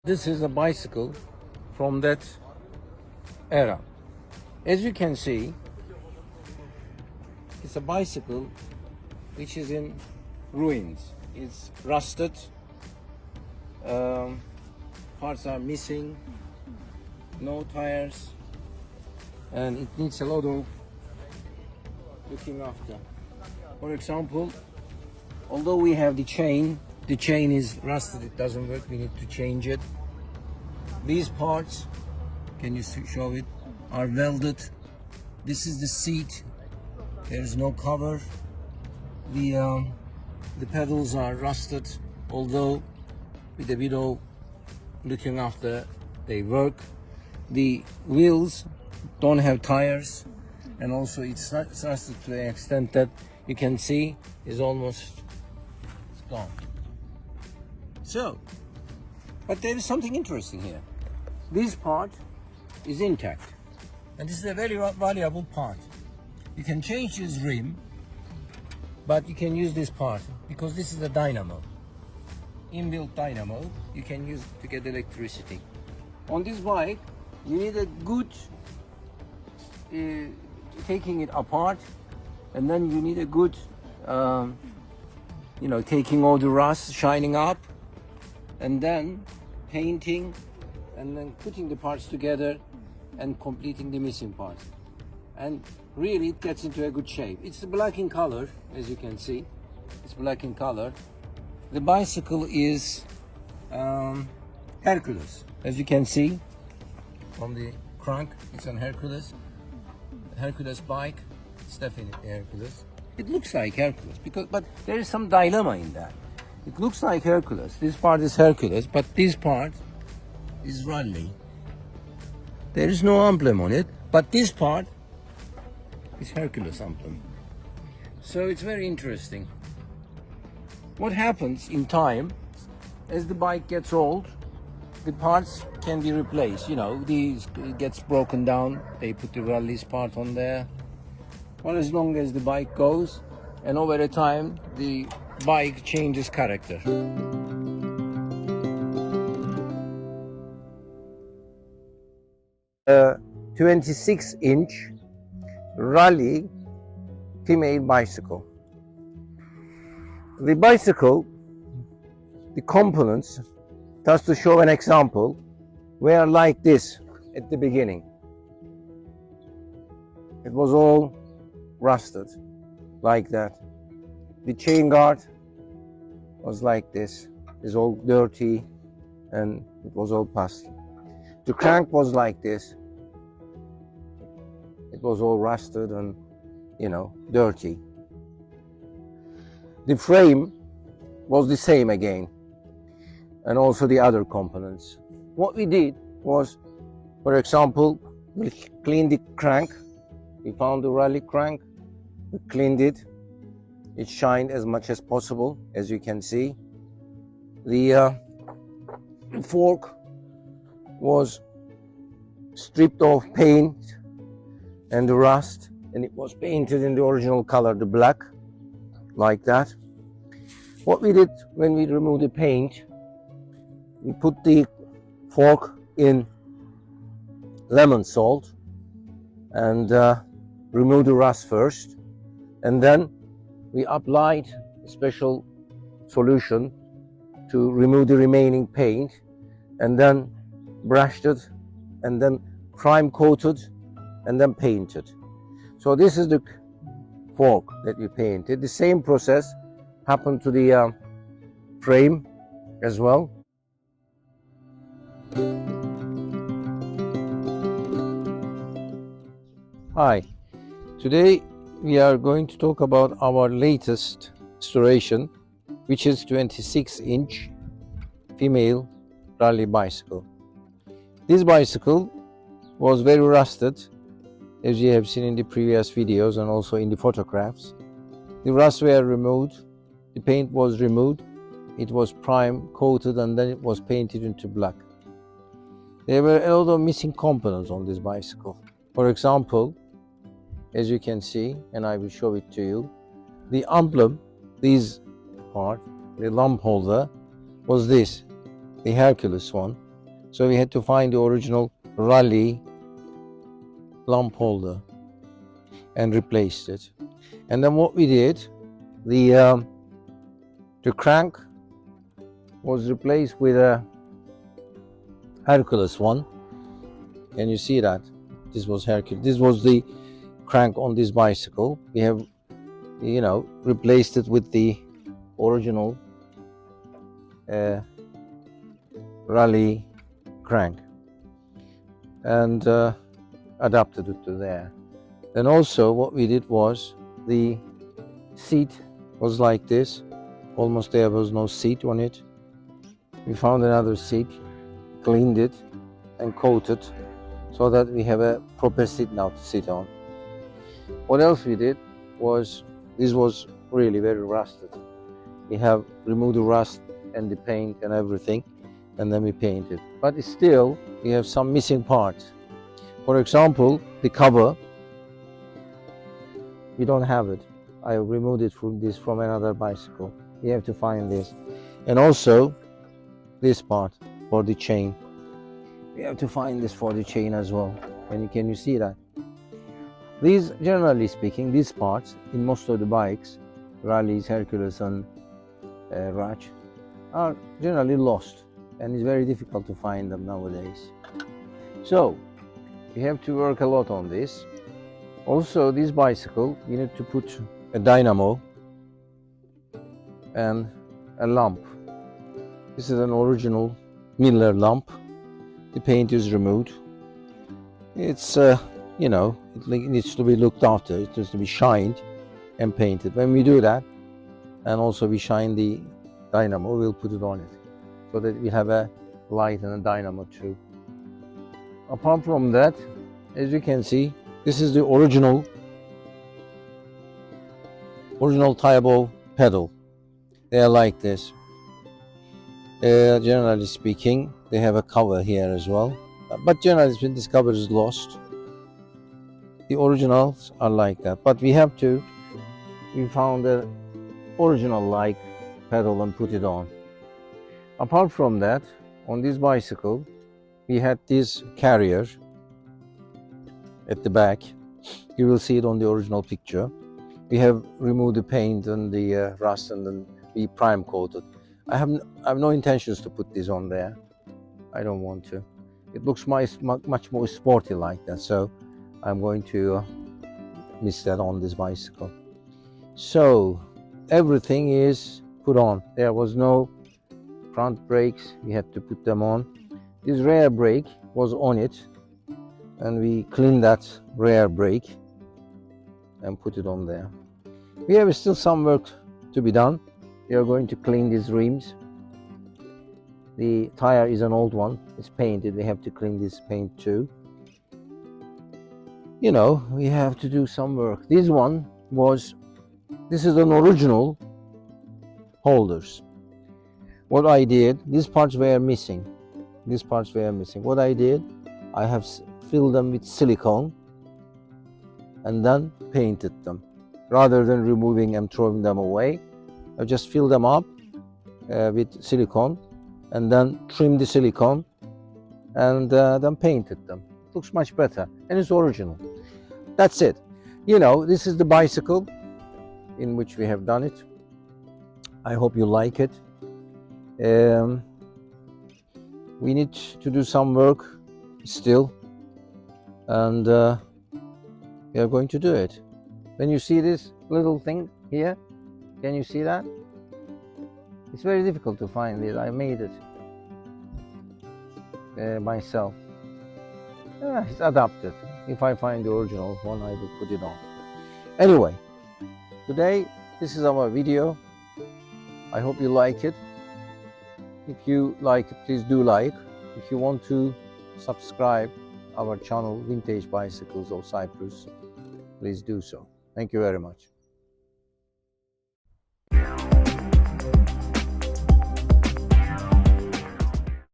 This is a bicycle from that era. As you can see, it's a bicycle which is in ruins. It's rusted, parts are missing, no tires, and it needs a lot of looking after. For example, although we have the chain is rusted, it doesn't work, we need to change it. These parts, can you show it, are welded. This is the seat, there is no cover. The pedals are rusted, although with a bit of looking after, they work. The wheels don't have tires, and also it's rusted to the extent that you can see is almost gone. So, but there is something interesting here. This part is intact, and this is a very valuable part. You can change this rim, but you can use this part because this is a dynamo, inbuilt dynamo. You can use to get electricity. On this bike, you need a good taking it apart, and then you need a good taking all the rust, shining up, and then painting, and then putting the parts together and completing the missing parts. And really it gets into a good shape. It's black in color, as you can see. It's black in color. The bicycle is Hercules, as you can see from the crank. It's an Hercules bike. It's definitely Hercules. It looks like Hercules but there is some dilemma in that. It looks like Hercules. This part is Hercules, but this part is Raleigh. There is no emblem on it, but this part is Hercules emblem. So it's very interesting. What happens in time, as the bike gets old, the parts can be replaced. These gets broken down, they put the Raleigh's part on there. Well, as long as the bike goes, and over a time, the bike changes character. 26-inch Raleigh female bicycle. The bicycle, the components, just to show an example, were like this at the beginning. It was all rusted, like that. The chain guard was like this. It's all dirty and it was all past. The crank was like this. It was all rusted and, dirty. The frame was the same again, and also the other components. What we did was, for example, we cleaned the crank. We found the Raleigh crank. We cleaned it. It shined as much as possible, as you can see. The fork was stripped off paint and the rust, and it was painted in the original color, the black, like that. What we did when we removed the paint, we put the fork in lemon salt and removed the rust first, and then we applied a special solution to remove the remaining paint, and then brushed it, and then prime coated, and then painted. So this is the fork that we painted. The same process happened to the frame as well. Hi, today we are going to talk about our latest restoration, which is 26-inch female Raleigh bicycle. This bicycle was very rusted, as you have seen in the previous videos and also in the photographs. The rust were removed, the paint was removed, it was prime coated, and then it was painted into black. There were a lot of missing components on this bicycle. For example, as you can see, and I will show it to you, the emblem, this part, the lamp holder, was this, the Hercules one. So we had to find the original Raleigh lamp holder and replaced it. And then what we did, the crank was replaced with a Hercules one. Can you see that? This was Hercules. This was the crank on this bicycle. We have, replaced it with the original Raleigh crank and adapted it to there. Then also what we did was the seat was like this. Almost there was no seat on it. We found another seat, cleaned it and coated so that we have a proper seat now to sit on. What else we did was, this was really very rusted. We have removed the rust and the paint and everything, and then we painted. But still, we have some missing parts. For example, the cover, we don't have it. I removed it from another bicycle. We have to find this. And also, this part for the chain. We have to find this for the chain as well. Can you see that? These, generally speaking, these parts in most of the bikes, Raleighs, Hercules and Ratch, are generally lost, and it's very difficult to find them nowadays. So we have to work a lot on this. Also, this bicycle, we need to put a dynamo and a lamp. This is an original Miller lamp. The paint is removed. It's it needs to be looked after. It needs to be shined and painted. When we do that, and also we shine the dynamo, we'll put it on it so that we have a light and a dynamo too. Apart from that, as you can see, this is the original Tybo pedal. They are like this. Generally speaking, they have a cover here as well, but generally speaking, this cover is lost. The originals are like that, but we found the original like pedal and put it on. Apart from that, on this bicycle, we had this carrier at the back. You will see it on the original picture. We have removed the paint and the rust, and then we prime coated. I have no intentions to put this on there. I don't want to. It looks much more sporty like that, so I'm going to miss that on this bicycle. So everything is put on. There was no front brakes. We had to put them on. This rear brake was on it, and we cleaned that rear brake and put it on there. We have still some work to be done. We are going to clean these rims. The tire is an old one. It's painted. We have to clean this paint too. We have to do some work. This is an original holders. What I did, these parts were missing. What I did, I have filled them with silicone and then painted them. Rather than removing and throwing them away, I just filled them up with silicone and then trimmed the silicone and then painted them. It looks much better, and it's original. That's it. This is the bicycle in which we have done it. I hope you like it. We need to do some work still, and we are going to do it. When you see this little thing here, can you see that? It's very difficult to find it. I made it myself. It's adapted. If I find the original one, I will put it on. Anyway, today this is our video. I hope you like it. If you like it, please do like. If you want to subscribe our channel, Vintage Bicycles of Cyprus, please do so. Thank you very much.